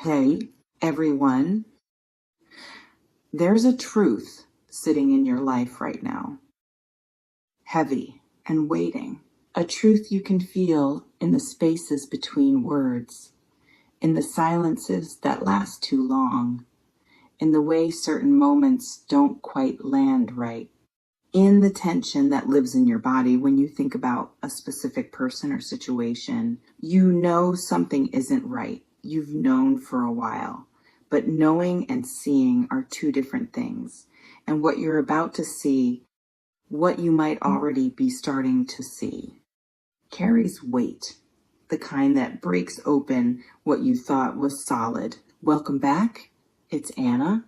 Hey, everyone, there's a truth sitting in your life right now, heavy and waiting. A truth you can feel in the spaces between words, in the silences that last too long, in the way certain moments don't quite land right, in the tension that lives in your body when you think about a specific person or situation. You know something isn't right. You've known for a while. But knowing and seeing are two different things. And what you're about to see, what you might already be starting to see, carries weight, the kind that breaks open what you thought was solid. Welcome back. It's Anna.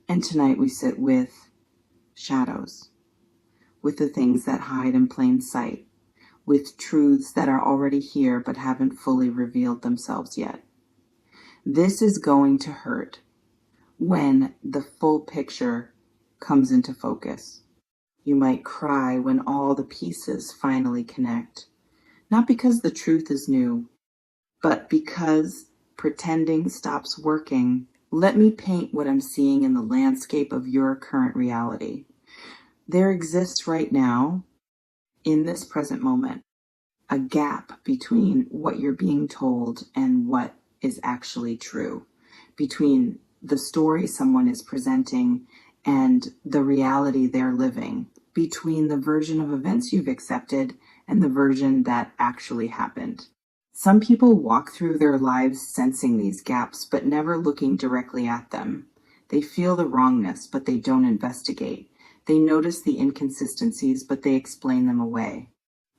And tonight we sit with shadows, with the things that hide in plain sight, with truths that are already here but haven't fully revealed themselves yet. This is going to hurt when the full picture comes into focus. You might cry when all the pieces finally connect, not because the truth is new, but because pretending stops working. Let me paint what I'm seeing in the landscape of your current reality. There exists right now, in this present moment, a gap between what you're being told and what is actually true, between the story someone is presenting and the reality they're living, between the version of events you've accepted and the version that actually happened. Some people walk through their lives sensing these gaps, but never looking directly at them. They feel the wrongness, but they don't investigate. They notice the inconsistencies, but they explain them away.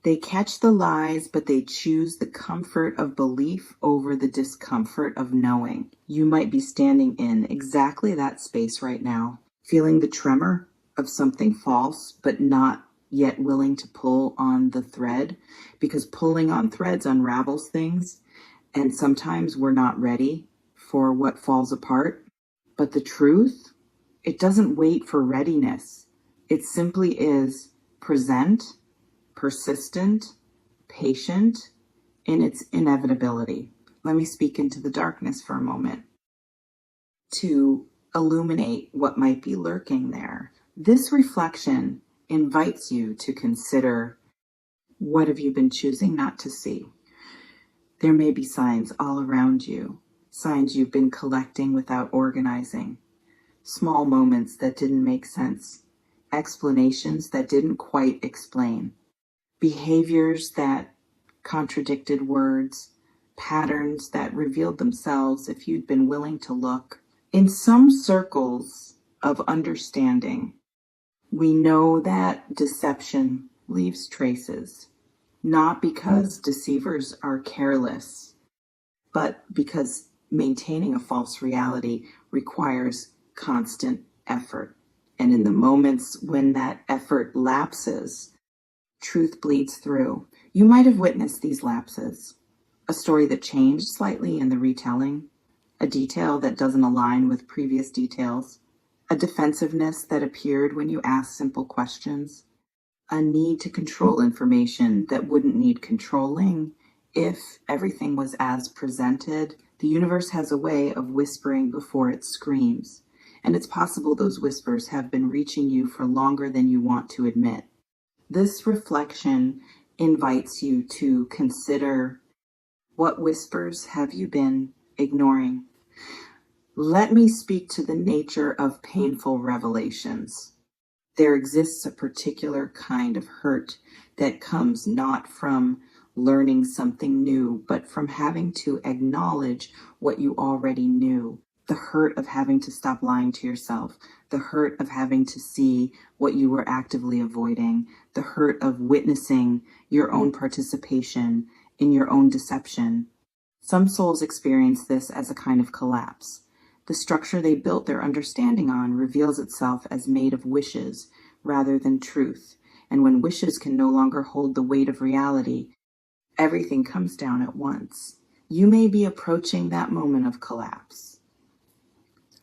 They catch the lies, but they choose the comfort of belief over the discomfort of knowing. You might be standing in exactly that space right now, feeling the tremor of something false, but not yet willing to pull on the thread, because pulling on threads unravels things, and sometimes we're not ready for what falls apart. But the truth, it doesn't wait for readiness. It simply is present, persistent, patient in its inevitability. Let me speak into the darkness for a moment to illuminate what might be lurking there. This reflection invites you to consider, what have you been choosing not to see? There may be signs all around you, signs you've been collecting without organizing, small moments that didn't make sense, explanations that didn't quite explain, behaviors that contradicted words, patterns that revealed themselves if you'd been willing to look. In some circles of understanding, we know that deception leaves traces, not because deceivers are careless, but because maintaining a false reality requires constant effort. And in the moments when that effort lapses, truth bleeds through. You might have witnessed these lapses. A story that changed slightly in the retelling, a detail that doesn't align with previous details, a defensiveness that appeared when you asked simple questions, a need to control information that wouldn't need controlling if everything was as presented. The universe has a way of whispering before it screams, and it's possible those whispers have been reaching you for longer than you want to admit. This reflection invites you to consider, what whispers have you been ignoring? Let me speak to the nature of painful revelations. There exists a particular kind of hurt that comes not from learning something new, but from having to acknowledge what you already knew. The hurt of having to stop lying to yourself, the hurt of having to see what you were actively avoiding, the hurt of witnessing your own participation in your own deception. Some souls experience this as a kind of collapse. The structure they built their understanding on reveals itself as made of wishes rather than truth. And when wishes can no longer hold the weight of reality, everything comes down at once. You may be approaching that moment of collapse,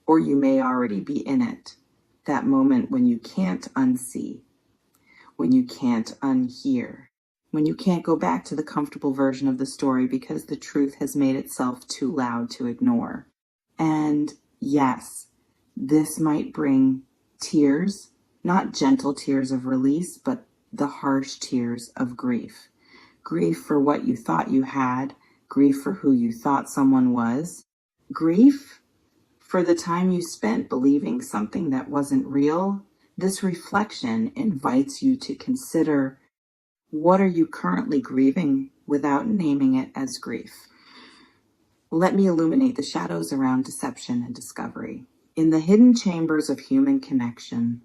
or you may already be in it. That moment when you can't unsee, when you can't unhear, when you can't go back to the comfortable version of the story because the truth has made itself too loud to ignore. And yes, this might bring tears, not gentle tears of release, but the harsh tears of grief. Grief for what you thought you had, grief for who you thought someone was, grief for the time you spent believing something that wasn't real. This reflection invites you to consider, what are you currently grieving without naming it as grief? Let me illuminate the shadows around deception and discovery. In the hidden chambers of human connection,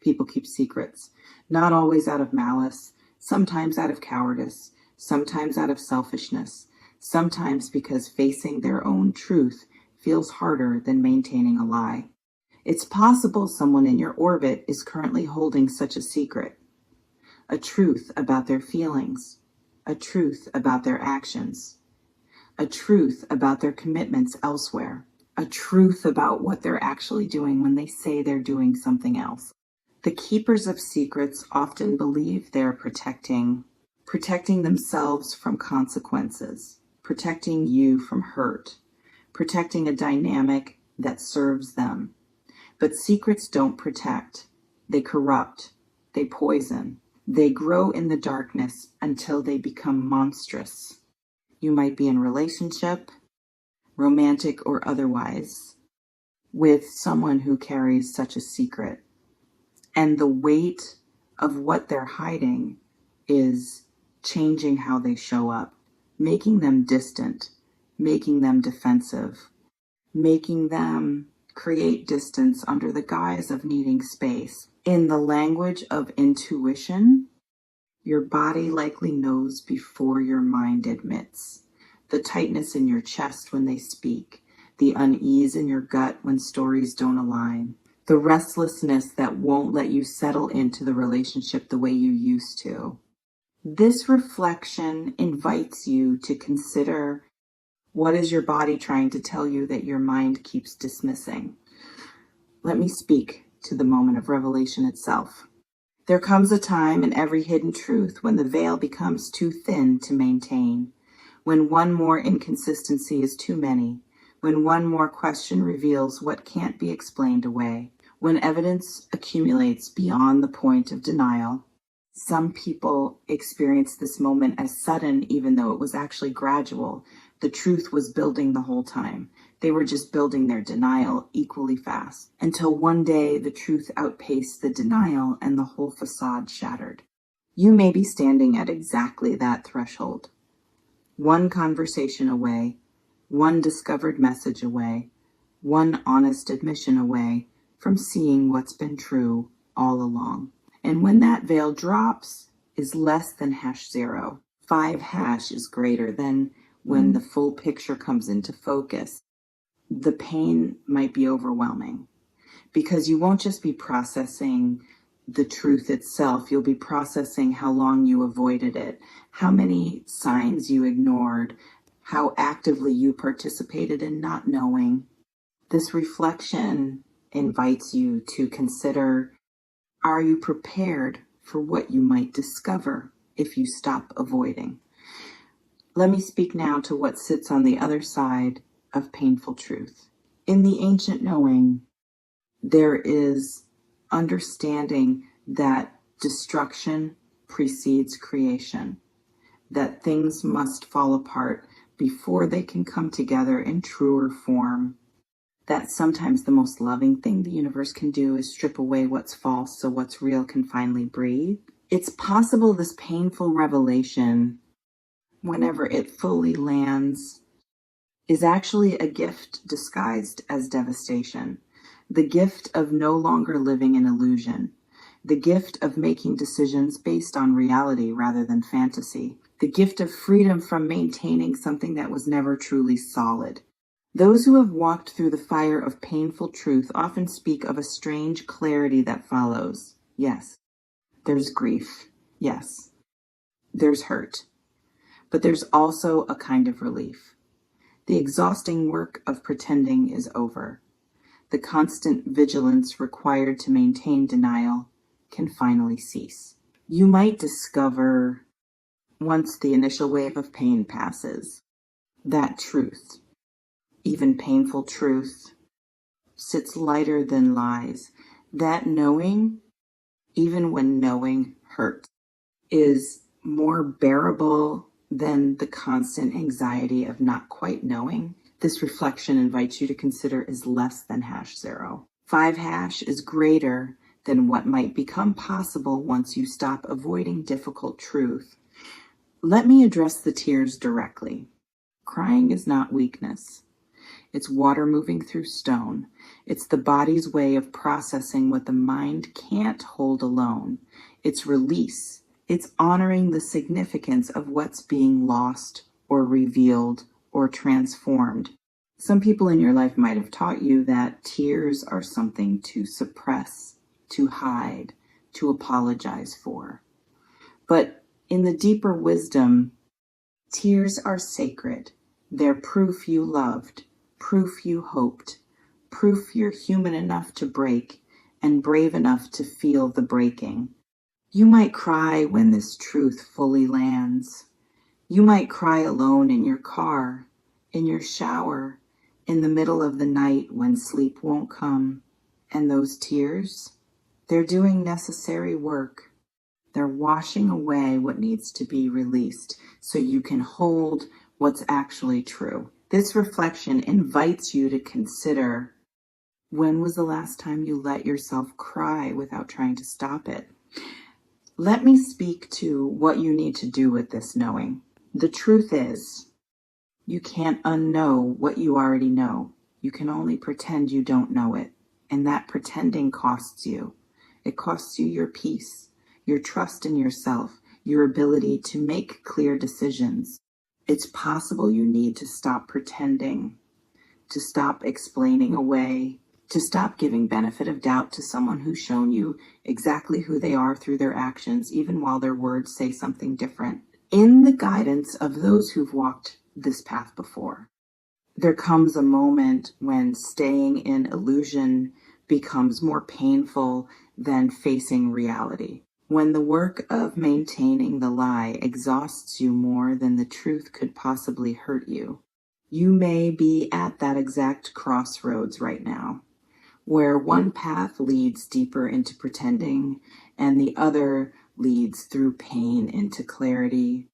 people keep secrets, not always out of malice, sometimes out of cowardice, sometimes out of selfishness, sometimes because facing their own truth feels harder than maintaining a lie. It's possible someone in your orbit is currently holding such a secret, a truth about their feelings, a truth about their actions, a truth about their commitments elsewhere, a truth about what they're actually doing when they say they're doing something else. The keepers of secrets often believe they're protecting themselves from consequences, protecting you from hurt, protecting a dynamic that serves them. But secrets don't protect. They corrupt. They poison. They grow in the darkness until they become monstrous. You might be in a relationship, romantic or otherwise, with someone who carries such a secret. And the weight of what they're hiding is changing how they show up, making them distant, making them defensive, making them create distance under the guise of needing space. In the language of intuition, your body likely knows before your mind admits. The tightness in your chest when they speak, the unease in your gut when stories don't align, the restlessness that won't let you settle into the relationship the way you used to. This reflection invites you to consider, what is your body trying to tell you that your mind keeps dismissing? Let me speak to the moment of revelation itself. There comes a time in every hidden truth when the veil becomes too thin to maintain, when one more inconsistency is too many, when one more question reveals what can't be explained away, when evidence accumulates beyond the point of denial. Some people experience this moment as sudden, even though it was actually gradual. The truth was building the whole time. They were just building their denial equally fast, until one day the truth outpaced the denial and the whole facade shattered. You may be standing at exactly that threshold. One conversation away, one discovered message away, one honest admission away from seeing what's been true all along. And when that veil drops is less than #0. 5# is greater than when the full picture comes into focus. The pain might be overwhelming because you won't just be processing the truth itself. You'll be processing how long you avoided it, how many signs you ignored, how actively you participated in not knowing. This reflection invites you to consider, are you prepared for what you might discover if you stop avoiding? Let me speak now to what sits on the other side of painful truth. In the ancient knowing, there is understanding that destruction precedes creation, that things must fall apart before they can come together in truer form, that sometimes the most loving thing the universe can do is strip away what's false so what's real can finally breathe. It's possible this painful revelation, whenever it fully lands, is actually a gift disguised as devastation. The gift of no longer living in illusion. The gift of making decisions based on reality rather than fantasy. The gift of freedom from maintaining something that was never truly solid. Those who have walked through the fire of painful truth often speak of a strange clarity that follows. Yes, there's grief. Yes, there's hurt. But there's also a kind of relief. The exhausting work of pretending is over. The constant vigilance required to maintain denial can finally cease. You might discover, once the initial wave of pain passes, that truth. even painful truth, sits lighter than lies. That knowing, even when knowing hurts, is more bearable than the constant anxiety of not quite knowing. This reflection invites you to consider is less than #0. 5 is greater than what might become possible once you stop avoiding difficult truth. Let me address the tears directly. Crying is not weakness. It's water moving through stone. It's the body's way of processing what the mind can't hold alone. It's release. It's honoring the significance of what's being lost or revealed or transformed. Some people in your life might have taught you that tears are something to suppress, to hide, to apologize for. But in the deeper wisdom, tears are sacred. They're proof you loved, proof you hoped, proof you're human enough to break and brave enough to feel the breaking. You might cry when this truth fully lands. You might cry alone in your car, in your shower, in the middle of the night when sleep won't come. And those tears, they're doing necessary work. They're washing away what needs to be released so you can hold what's actually true. This reflection invites you to consider, when was the last time you let yourself cry without trying to stop it? Let me speak to what you need to do with this knowing. The truth is, you can't unknow what you already know. You can only pretend you don't know it. And that pretending costs you. It costs you your peace, your trust in yourself, your ability to make clear decisions. It's possible you need to stop pretending, to stop explaining away, to stop giving benefit of doubt to someone who's shown you exactly who they are through their actions, even while their words say something different. In the guidance of those who've walked this path before, there comes a moment when staying in illusion becomes more painful than facing reality. When the work of maintaining the lie exhausts you more than the truth could possibly hurt you. You may be at that exact crossroads right now, where one path leads deeper into pretending and the other leads through pain into clarity.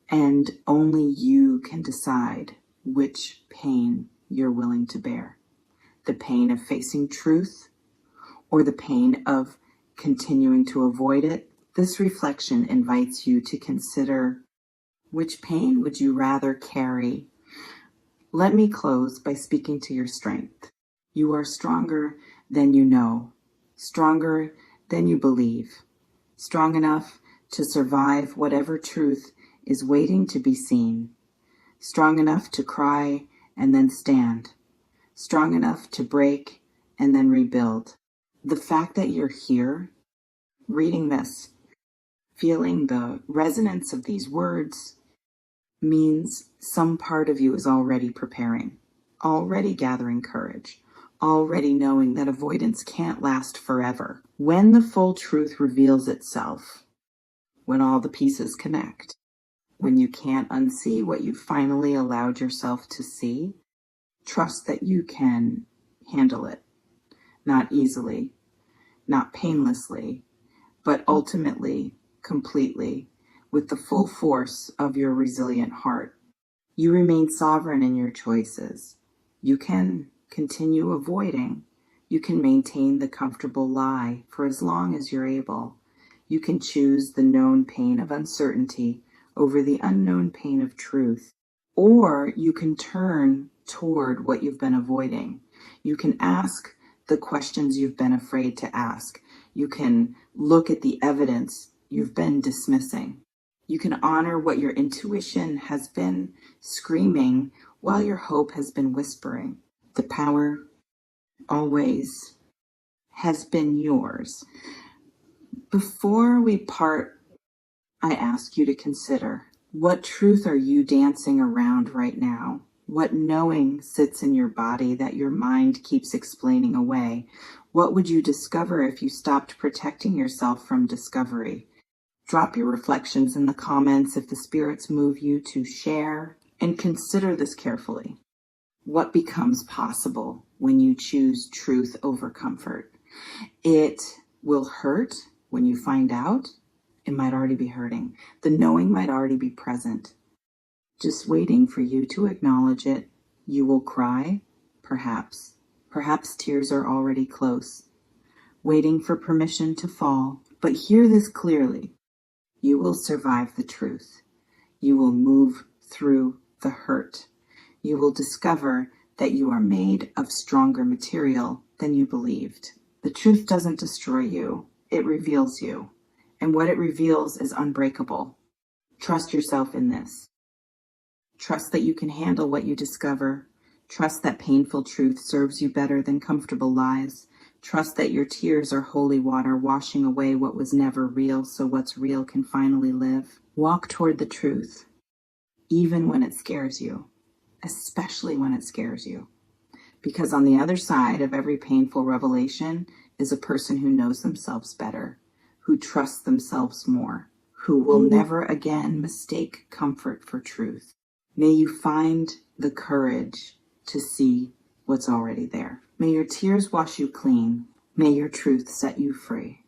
And only you can decide which pain you're willing to bear. The pain of facing truth or the pain of continuing to avoid it. This reflection invites you to consider, which pain would you rather carry? Let me close by speaking to your strength. You are stronger than you know, stronger than you believe, strong enough to survive whatever truth is waiting to be seen, strong enough to cry and then stand, strong enough to break and then rebuild. The fact that you're here, reading this, feeling the resonance of these words, means some part of you is already preparing, already gathering courage, already knowing that avoidance can't last forever. When the full truth reveals itself, when all the pieces connect, when you can't unsee what you finally allowed yourself to see, trust that you can handle it. Not easily, not painlessly, but ultimately, completely, with the full force of your resilient heart. You remain sovereign in your choices. You can continue avoiding. You can maintain the comfortable lie for as long as you're able. You can choose the known pain of uncertainty over the unknown pain of truth. Or you can turn toward what you've been avoiding. You can ask the questions you've been afraid to ask. You can look at the evidence you've been dismissing. You can honor what your intuition has been screaming while your hope has been whispering. The power always has been yours. Before we part, I ask you to consider, what truth are you dancing around right now? What knowing sits in your body that your mind keeps explaining away? What would you discover if you stopped protecting yourself from discovery? Drop your reflections in the comments if the spirits move you to share, and consider this carefully. what becomes possible when you choose truth over comfort. It will hurt when you find out. It might already be hurting. The knowing might already be present, just waiting for you to acknowledge it. You will cry, perhaps. Perhaps tears are already close, waiting for permission to fall. But hear this clearly. You will survive the truth. You will move through the hurt. You will discover that you are made of stronger material than you believed. The truth doesn't destroy you. It reveals you. And what it reveals is unbreakable. Trust yourself in this. Trust that you can handle what you discover. Trust that painful truth serves you better than comfortable lies. Trust that your tears are holy water washing away what was never real so what's real can finally live. Walk toward the truth, even when it scares you, especially when it scares you. Because on the other side of every painful revelation is a person who knows themselves better, who trusts themselves more, who will never again mistake comfort for truth. May you find the courage to see what's already there. May your tears wash you clean. May your truth set you free.